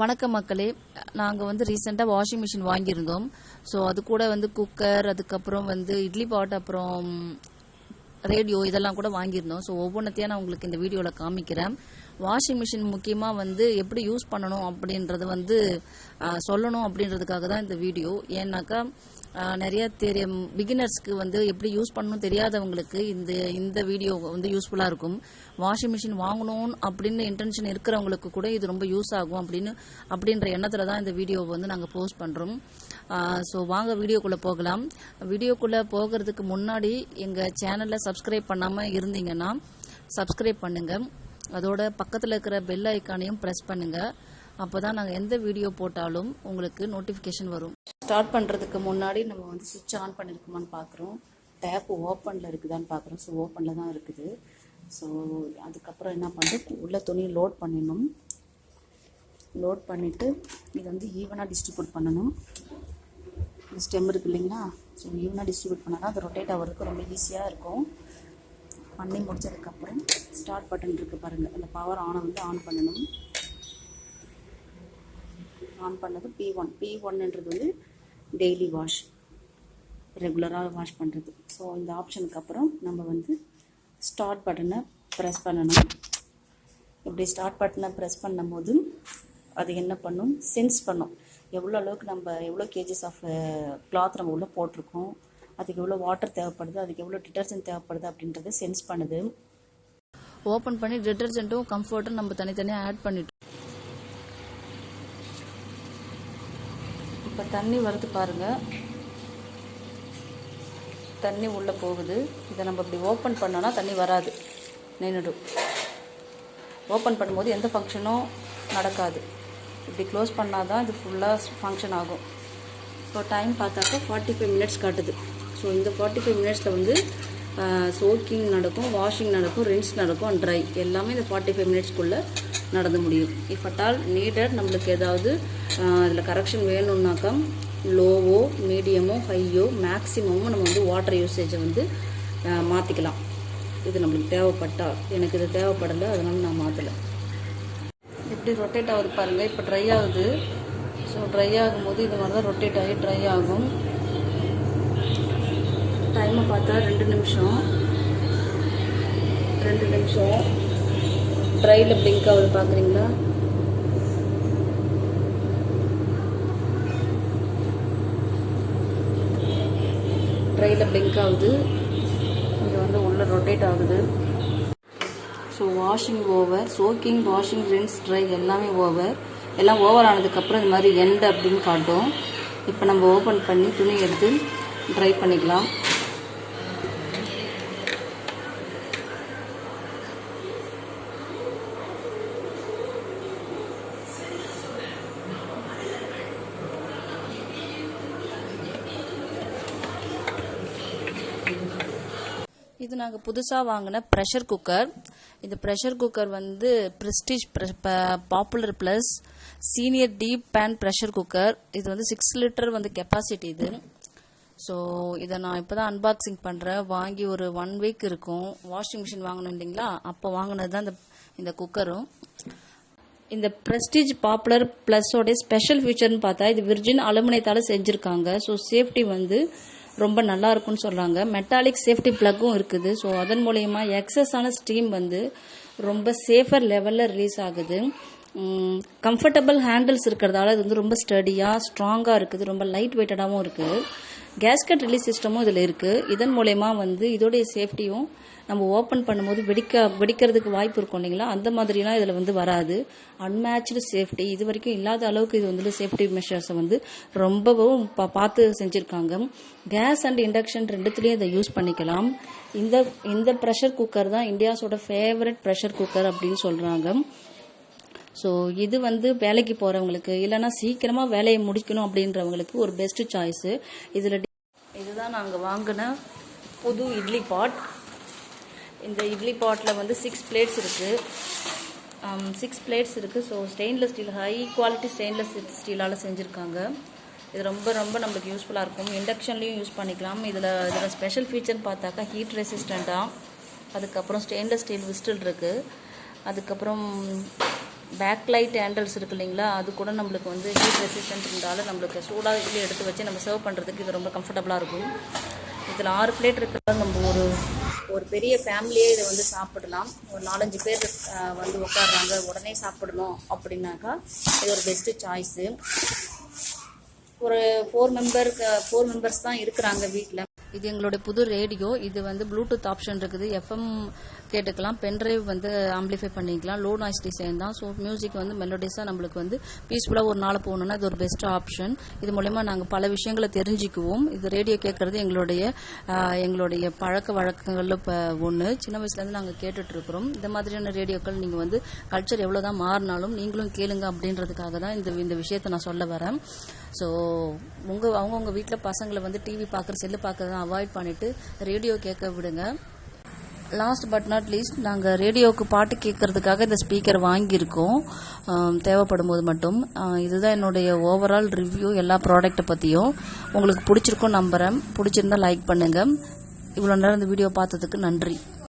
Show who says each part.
Speaker 1: வணக்கம் மக்களே. நாங்கள் வந்து ரீசெண்டாக வாஷிங் மிஷின் வாங்கியிருந்தோம். ஸோ அது கூட வந்து குக்கர், அதுக்கப்புறம் வந்து இட்லி பாட், அப்புறம் ரேடியோ இதெல்லாம் கூட வாங்கியிருந்தோம். ஸோ ஒவ்வொன்றத்தையும் நான் உங்களுக்கு இந்த வீடியோவில் காமிக்கிறேன். வாஷிங் மிஷின் முக்கியமாக வந்து எப்படி யூஸ் பண்ணணும் அப்படின்றது வந்து சொல்லணும் அப்படின்றதுக்காக தான் இந்த வீடியோ. ஏன்னாக்கா நிறைய பிகினர்ஸ்க்கு வந்து எப்படி யூஸ் பண்ணணும் தெரியாதவங்களுக்கு இந்த வீடியோ வந்து யூஸ்ஃபுல்லாக இருக்கும். வாஷிங் மிஷின் வாங்கணும் அப்படின்னு இன்டென்ஷன் இருக்கிறவங்களுக்கு கூட இது ரொம்ப யூஸ் ஆகும் அப்படின்ற எண்ணத்தில் தான் இந்த வீடியோவை வந்து நாங்கள் போஸ்ட் பண்ணுறோம். ஸோ வாங்க வீடியோக்குள்ளே போகலாம். வீடியோக்குள்ளே போகிறதுக்கு முன்னாடி எங்கள் சேனலில் சப்ஸ்கிரைப் பண்ணாமல் இருந்தீங்கன்னா சப்ஸ்கிரைப் பண்ணுங்கள். அதோட பக்கத்தில் இருக்கிற பெல் ஐக்கானையும் ப்ரெஸ் பண்ணுங்கள். அப்போ தான் நாங்கள் எந்த வீடியோ போட்டாலும் உங்களுக்கு நோட்டிஃபிகேஷன் வரும். ஸ்டார்ட் பண்ணுறதுக்கு முன்னாடி நம்ம வந்து சுவிட்ச் ஆன் பண்ணியிருக்குமான்னு பார்க்குறோம். டேப் ஓப்பனில் இருக்குதான்னு பார்க்குறோம். ஸோ ஓப்பனில் தான் இருக்குது. ஸோ அதுக்கப்புறம் என்ன பண்ணுறது, உள்ள துணியை லோட் பண்ணிடணும். லோட் பண்ணிவிட்டு இதை வந்து ஈவனாக டிஸ்ட்ரிபியூட் பண்ணணும். இந்த ஸ்டெம் இருக்குது இல்லைங்களா, ஸோ ஈவனாக டிஸ்ட்ரிபியூட் பண்ணால் தான் அது ரொட்டேட் ஆகிறதுக்கு ரொம்ப ஈஸியாக இருக்கும். பண்ணி முடிச்சதுக்கப்புறம் ஸ்டார்ட் பட்டன் இருக்குது பாருங்கள், அந்த பவர் ஆனை வந்து ஆன் பண்ணணும். ஆன் பண்ணது P1ன்றது வந்து டெய்லி வாஷ், ரெகுலராக வாஷ் பண்ணுறது. ஸோ இந்த ஆப்ஷனுக்கு அப்புறம் நம்ம வந்து ஸ்டார்ட் பட்டனை ப்ரெஸ் பண்ணணும். இப்படி ஸ்டார்ட் பட்டனை ப்ரெஸ் பண்ணும் போது அது என்ன பண்ணும், சென்ஸ் பண்ணும் எவ்வளோ அளவுக்கு நம்ம எவ்வளோ கேஜஸ் ஆஃப் கிளாத் நம்ம உள்ளே போட்டிருக்கோம், அதுக்கு எவ்வளோ வாட்டர் தேவைப்படுது, அதுக்கு எவ்வளோ டிட்டர்ஜென்ட் தேவைப்படுது அப்படின்றத சென்ஸ் பண்ணுது. ஓப்பன் பண்ணி டிட்டர்ஜென்ட்டும் கம்ஃபர்ட்டும் நம்ம தனித்தனியாக ஆட் பண்ணிட்டோம். இப்போ தண்ணி வருது பாருங்கள், தண்ணி உள்ளே போகுது. இதை நம்ம இப்படி ஓப்பன் பண்ணோன்னா தண்ணி வராது, நின்றுடும். ஓப்பன் பண்ணும்போது எந்த ஃபங்க்ஷனும் நடக்காது. இப்படி க்ளோஸ் பண்ணால் தான் இது ஃபுல்லாக ஃபங்க்ஷன் ஆகும். இப்போ டைம் பார்த்தாக்கா 45 மினிட்ஸ் காட்டுது. ஸோ இந்த 45 மினிட்ஸில் வந்து சோக்கிங் நடக்கும், வாஷிங் நடக்கும், ரின்ஸ் நடக்கும், அண்ட் ட்ரை எல்லாமே இந்த 45 மினிட்ஸ்க்குள்ளே நடந்து முடியும். இஃப் அட் ஆல் நீடட் நம்மளுக்கு ஏதாவது இதில் கரெக்ஷன் வேணும்னாக்கா லோவோ, மீடியமோ, ஹையோ, மேக்ஸிமமோ நம்ம வந்து வாட்டர் யூசேஜை வந்து மாற்றிக்கலாம். இது நம்மளுக்கு தேவைப்பட்டால். எனக்கு இது தேவைப்படலை, அதனால் நான் மாற்றலை. எப்படி ரொட்டேட் ஆகுது பாருங்கள். இப்போ ட்ரை ஆகுது. ஸோ ட்ரை ஆகும்போது இது மாதிரி தான் ரொட்டேட் ஆகி ட்ரை ஆகும். டைமை பார்த்தா 2 நிமிஷம் ட்ரையில் பிளிங்க் ஆகுது பார்க்குறீங்களா. ட்ரையில் பிளிங்க் ஆகுது. இங்கே வந்து உள்ள ரொட்டேட் ஆகுது. So washing over, soaking, washing, rinse, try எல்லாமே ஓவர். எல்லாம் ஓவர் ஆனதுக்கப்புறம் இந்த மாதிரி எண்ட் அப்படின்னு காட்டும். இப்போ நம்ம ஓப்பன் பண்ணி துணி எடுத்து ட்ரை பண்ணிக்கலாம். இது நாங்கள் புதுசாக வாங்கின ப்ரெஷர் குக்கர். இந்த ப்ரெஷர் குக்கர் வந்து Prestige popular plus senior deep pan pressure cooker. இது வந்து 6 லிட்டர் வந்து கெப்பாசிட்டி இது. ஸோ இதை நான் இப்போ தான் அன்பாக்சிங் பண்ணுறேன். வாங்கி ஒரு 1 வீக் இருக்கும். வாஷிங் மிஷின் வாங்கணும் இல்லைங்களா, அப்போ வாங்கினது தான் இந்த குக்கரும். இந்த ப்ரெஸ்டீஜ் பாப்புலர் ப்ளஸோடைய ஸ்பெஷல் ஃபீச்சர்னு பார்த்தா இது விர்ஜின் அலுமினியத்தால் செஞ்சுருக்காங்க. ஸோ சேஃப்டி வந்து ரொம்ப நல்லா இருக்குன்னு சொல்கிறாங்க. மெட்டாலிக் சேஃப்டி ப்ளக்கும் இருக்குது. ஸோ அதன் மூலயமா எக்ஸஸான ஸ்டீம் வந்து ரொம்ப சேஃபர் லெவலில் ரிலீஸ் ஆகுது. கம்ஃபர்டபுள் ஹேண்டில்ஸ் இருக்கிறதால இது வந்து ரொம்ப ஸ்டடியாக ஸ்ட்ராங்காக இருக்குது. ரொம்ப லைட் வெயிட்டடாகவும் இருக்குது. கேஸ்கட் ரிலீஸ் சிஸ்டமும் இதில் இருக்குது. இதன் மூலயமா வந்து இதோடைய சேஃப்டியும் நம்ம ஓப்பன் பண்ணும்போது வெடிக்கிறதுக்கு வாய்ப்பு இருக்கும் இல்லைங்களா, அந்த மாதிரிலாம் இதில் வந்து வராது. அன்மேட்ச்டு சேஃப்டி, இது வரைக்கும் இல்லாத அளவுக்கு இது வந்து சேஃப்டி மெஷர்ஸை வந்து ரொம்பவும் பார்த்து செஞ்சுருக்காங்க. கேஸ் அண்ட் இண்டக்ஷன் ரெண்டுத்துலேயும் இதை யூஸ் பண்ணிக்கலாம். இந்த ப்ரெஷர் குக்கர் தான் இந்தியாஸோட ஃபேவரட் ப்ரெஷர் குக்கர் அப்படின்னு சொல்கிறாங்க. ஸோ இது வந்து வேலைக்கு போகிறவங்களுக்கு இல்லைனா சீக்கிரமாக வேலையை முடிக்கணும் அப்படின்றவங்களுக்கு ஒரு பெஸ்ட் சாய்ஸு. இதுதான் நாங்கள் வாங்கின புது இட்லி பாட். இந்த இட்லி பாட்டில் வந்து 6 பிளேட்ஸ் இருக்குது. So stainless steel, high quality stainless ஸ்டீலால் செஞ்சுருக்காங்க. இது ரொம்ப ரொம்ப நம்மளுக்கு யூஸ்ஃபுல்லாக இருக்கும். இண்டக்ஷன்லேயும் யூஸ் பண்ணிக்கலாம். இதில் ஸ்பெஷல் ஃபீச்சர்னு பார்த்தாக்கா ஹீட் ரெசிஸ்டண்ட்டாக, அதுக்கப்புறம் ஸ்டெயின்லெஸ் ஸ்டீல் விஸ்டில் இருக்குது, அதுக்கப்புறம் பேக் லைட் ஹேண்டில்ஸ் இருக்கு இல்லைங்களா, அது கூட நம்மளுக்கு வந்து ஹீட் ரெசிஸ்டன்ட் இருந்தாலும் நம்மளுக்கு சூடாக இதில் எடுத்து வச்சு நம்ம சர்வ் பண்ணுறதுக்கு இது ரொம்ப கம்ஃபர்டபுளாக இருக்கும். இதில் 6 பிளேட் இருக்கிறது நம்ம ஒரு பெரிய ஃபேமிலியே இதை வந்து சாப்பிடலாம். ஒரு 4-5 பேர் வந்து உட்காடுறாங்க, உடனே சாப்பிடணும் அப்படின்னாக்கா இது ஒரு பெஸ்ட்டு சாய்ஸு. ஒரு 4 மெம்பர்ஸ் தான் இருக்கிறாங்க வீட்டில். இது எங்களுடைய புது ரேடியோ. இது வந்து ப்ளூடூத் ஆப்ஷன் இருக்குது, எஃப்எம் கேட்டுக்கலாம், பென்ட்ரைவ் வந்து ஆம்பிளிஃபை பண்ணிக்கலாம், லோ நாய்ஸ் டிசைன் தான். ஸோ மியூசிக் வந்து மெலோடிஸாக நம்மளுக்கு வந்து பீஸ்ஃபுல்லாக ஒரு நாள் போகணுன்னா இது ஒரு பெஸ்ட் ஆப்ஷன். இது மூலமா நாங்கள் பல விஷயங்களை தெரிஞ்சுக்குவோம். இது ரேடியோ கேட்குறது எங்களுடைய பழக்க வழக்கங்களில் இப்போ ஒன்று. சின்ன வயசுலேருந்து நாங்கள் கேட்டுட்ருக்குறோம். இந்த மாதிரியான ரேடியோக்கள் நீங்கள் வந்து கல்ச்சர் எவ்வளோ தான் மாறினாலும் நீங்களும் கேளுங்க அப்படின்றதுக்காக தான் இந்த விஷயத்தை நான் சொல்ல வரேன். ஸோ அவங்கவுங்க வீட்டில் பசங்களை வந்து டிவி பார்க்குற செல்லு பார்க்குறத அவாய்ட் பண்ணிவிட்டு ரேடியோ கேட்க விடுங்க. லாஸ்ட் பட் நாட் லீஸ்ட், நாங்கள் ரேடியோவுக்கு பாட்டு கேட்கறதுக்காக இந்த ஸ்பீக்கர் வாங்கியிருக்கோம் தேவைப்படும் போது மட்டும். இதுதான் என்னுடைய ஓவரால் ரிவ்யூ எல்லா ப்ராடக்ட்டை பற்றியும். உங்களுக்கு பிடிச்சிருக்கும் நம்புகிறேன். பிடிச்சிருந்தா லைக் பண்ணுங்கள். இவ்வளோ நேரம் இந்த வீடியோ பார்த்ததுக்கு நன்றி.